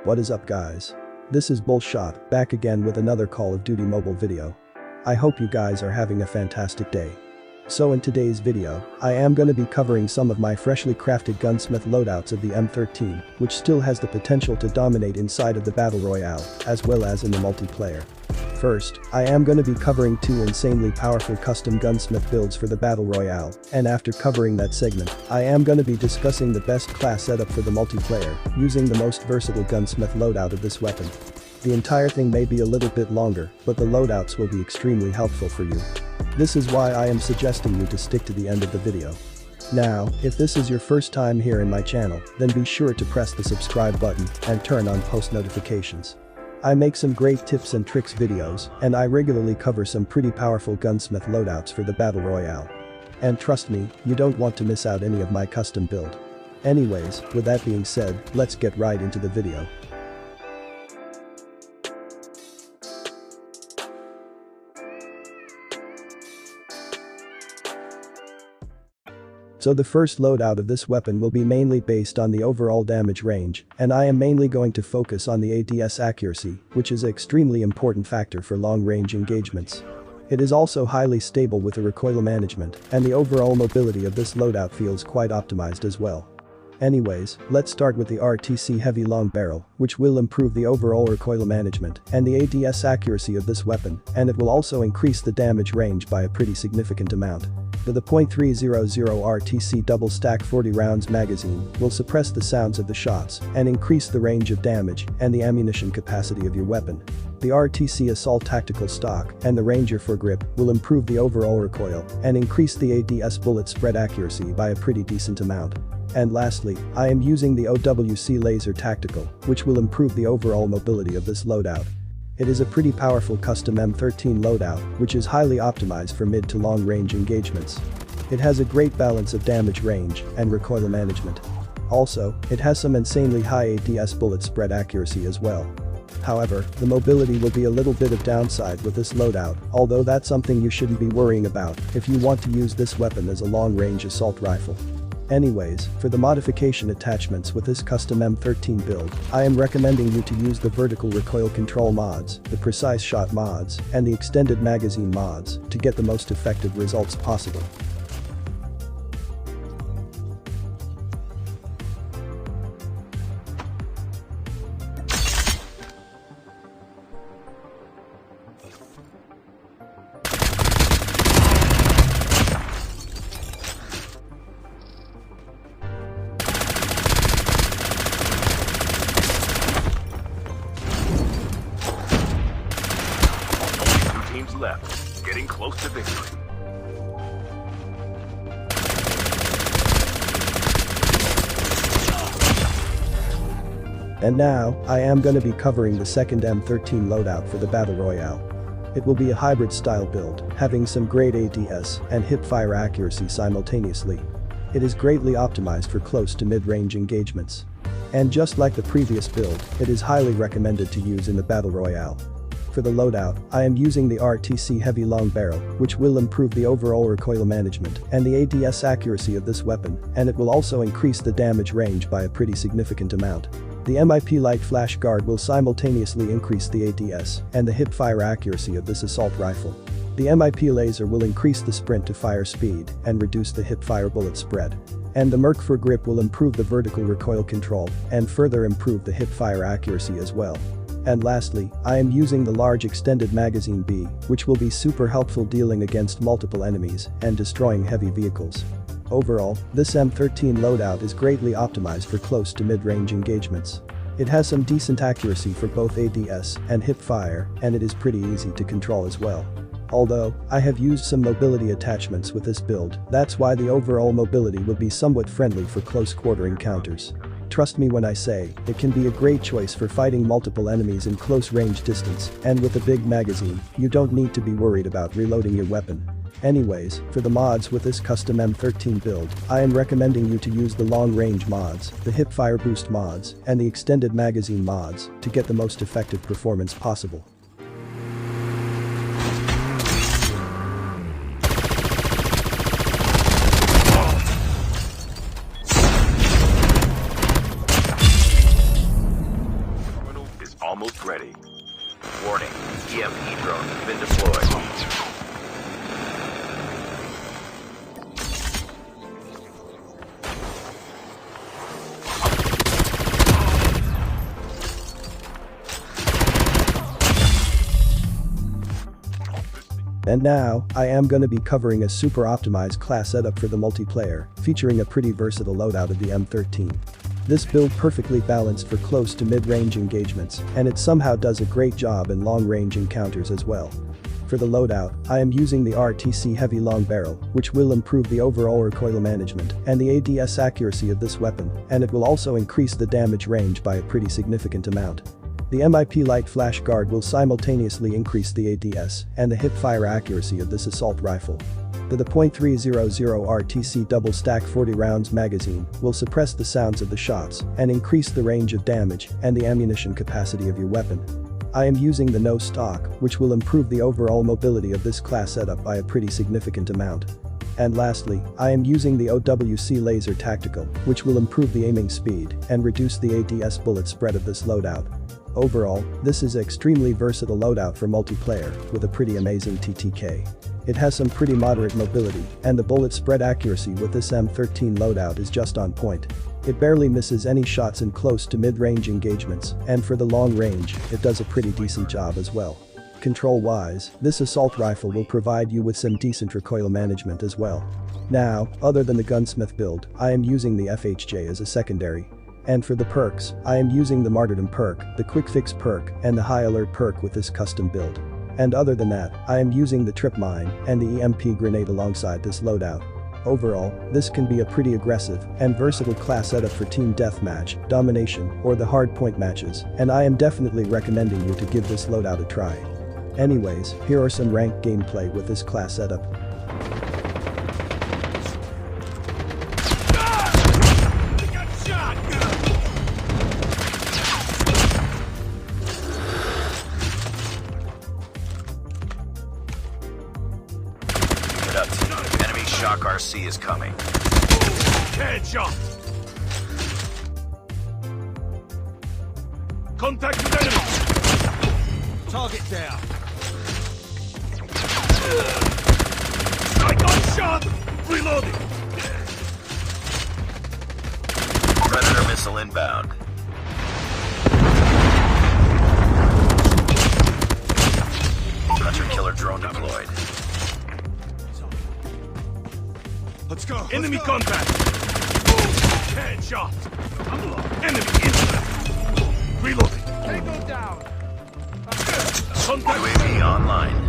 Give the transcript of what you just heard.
What is up guys? This is Bullshot, back again with another Call of Duty mobile video. I hope you guys are having a fantastic day. So in today's video, I am gonna be covering some of my freshly crafted Gunsmith Loadouts of the M13, which still has the potential to dominate inside of the Battle Royale, as well as in the multiplayer. First, I am gonna be covering two insanely powerful custom gunsmith builds for the Battle Royale, and after covering that segment, I am gonna be discussing the best class setup for the multiplayer, using the most versatile gunsmith loadout of this weapon. The entire thing may be a little bit longer, but the loadouts will be extremely helpful for you. This is why I am suggesting you to stick to the end of the video. Now, if this is your first time here in my channel, then be sure to press the subscribe button and turn on post notifications. I make some great tips and tricks videos, and I regularly cover some pretty powerful gunsmith loadouts for the Battle Royale. And trust me, you don't want to miss out any of my custom build. Anyways, with that being said, let's get right into the video. So the first loadout of this weapon will be mainly based on the overall damage range, and I am mainly going to focus on the ADS accuracy, which is an extremely important factor for long-range engagements. It is also highly stable with the recoil management, and the overall mobility of this loadout feels quite optimized as well. Anyways, let's start with the RTC heavy long barrel, which will improve the overall recoil management and the ADS accuracy of this weapon, and it will also increase the damage range by a pretty significant amount. The .300 RTC double stack 40 rounds magazine will suppress the sounds of the shots and increase the range of damage and the ammunition capacity of your weapon. The RTC Assault Tactical Stock and the Ranger Foregrip will improve the overall recoil and increase the ADS bullet spread accuracy by a pretty decent amount. And lastly, I am using the OWC Laser Tactical, which will improve the overall mobility of this loadout. It is a pretty powerful custom M13 loadout, which is highly optimized for mid to long range engagements. It has a great balance of damage range and recoil management. Also, it has some insanely high ADS bullet spread accuracy as well. However, the mobility will be a little bit of downside with this loadout, although that's something you shouldn't be worrying about if you want to use this weapon as a long-range assault rifle. Anyways, for the modification attachments with this custom M13 build, I am recommending you to use the vertical recoil control mods, the precise shot mods, and the extended magazine mods to get the most effective results possible. Left, getting close to victory. And now, I am gonna be covering the second M13 loadout for the Battle Royale. It will be a hybrid style build, having some great ADS and hip-fire accuracy simultaneously. It is greatly optimized for close to mid-range engagements. And just like the previous build, it is highly recommended to use in the Battle Royale. For the loadout, I am using the RTC heavy long barrel, which will improve the overall recoil management and the ADS accuracy of this weapon, and it will also increase the damage range by a pretty significant amount. The MIP light flash guard will simultaneously increase the ADS and the hip-fire accuracy of this assault rifle. The MIP laser will increase the sprint to fire speed and reduce the hip-fire bullet spread. And the Merc Foregrip will improve the vertical recoil control and further improve the hip-fire accuracy as well. And lastly, I am using the large extended magazine B, which will be super helpful dealing against multiple enemies and destroying heavy vehicles. Overall, this M13 loadout is greatly optimized for close to mid-range engagements. It has some decent accuracy for both ADS and hip fire, and it is pretty easy to control as well. Although, I have used some mobility attachments with this build, that's why the overall mobility will be somewhat friendly for close quarter encounters. Trust me when I say, it can be a great choice for fighting multiple enemies in close range distance, and with a big magazine, you don't need to be worried about reloading your weapon. Anyways, for the mods with this custom M13 build, I am recommending you to use the long range mods, the hip fire boost mods, and the extended magazine mods to get the most effective performance possible. almost ready. Warning, EMP drone has been deployed. And now, I am gonna be covering a super optimized class setup for the multiplayer, featuring a pretty versatile loadout of the M13. This build perfectly balanced for close to mid-range engagements, and it somehow does a great job in long-range encounters as well. For the loadout, I am using the RTC Heavy Long Barrel, which will improve the overall recoil management and the ADS accuracy of this weapon, and it will also increase the damage range by a pretty significant amount. The MIP Light Flash Guard will simultaneously increase the ADS and the hip-fire accuracy of this assault rifle. The .300 RTC double stack 40 rounds magazine will suppress the sounds of the shots and increase the range of damage and the ammunition capacity of your weapon. I am using the no stock, which will improve the overall mobility of this class setup by a pretty significant amount. And lastly, I am using the OWC Laser Tactical, which will improve the aiming speed and reduce the ADS bullet spread of this loadout. Overall, this is an extremely versatile loadout for multiplayer with a pretty amazing TTK. It has some pretty moderate mobility, and the bullet spread accuracy with this M13 loadout is just on point. It barely misses any shots in close to mid-range engagements, and for the long range, it does a pretty decent job as well. Control-wise, this assault rifle will provide you with some decent recoil management as well. Now, other than the Gunsmith build, I am using the FHJ as a secondary. And for the perks, I am using the Martyrdom perk, the Quick Fix perk, and the High Alert perk with this custom build. And other than that, I am using the Trip Mine and the EMP grenade alongside this loadout. Overall, this can be a pretty aggressive and versatile class setup for team deathmatch, domination, or the hardpoint matches, and I am definitely recommending you to give this loadout a try. Anyways, here are some ranked gameplay with this class setup. Enemy Shock RC is coming. Headshot! Contact with enemy! Target down. I got shot! Reloading! Predator missile inbound. Hunter killer drone deployed. Let's go. Enemy contact! Headshot! Enemy inside! Reloading! Tango down. Contact! UAV online.